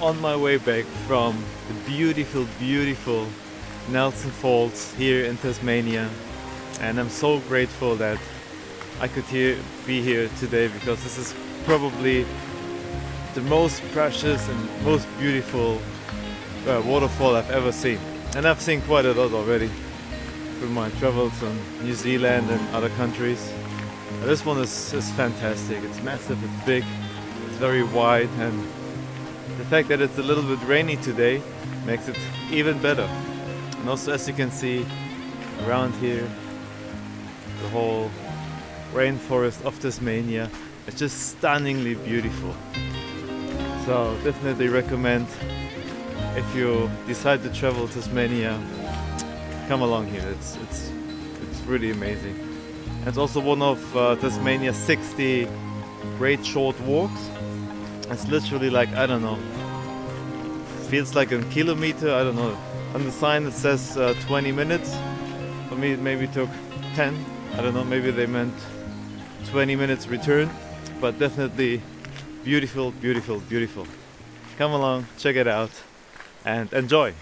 on my way back from the beautiful Nelson Falls here in Tasmania, and I'm so grateful that I could be here today, because this is probably the most precious and most beautiful waterfall I've ever seen. And I've seen quite a lot already through my travels in New Zealand and other countries. This one is fantastic. It's massive, it's big, it's very wide, and the fact that it's a little bit rainy today makes it even better. And also, as you can see around here, the whole rainforest of Tasmania is just stunningly beautiful. So definitely recommend, if you decide to travel to Tasmania, come along here. It's really amazing. It's also one of Tasmania's 60 great short walks. It's literally like, I don't know, feels like a kilometer, I don't know. On the sign it says 20 minutes. For me it maybe took 10. I don't know, maybe they meant 20 minutes return. But definitely beautiful. Come along, check it out and enjoy.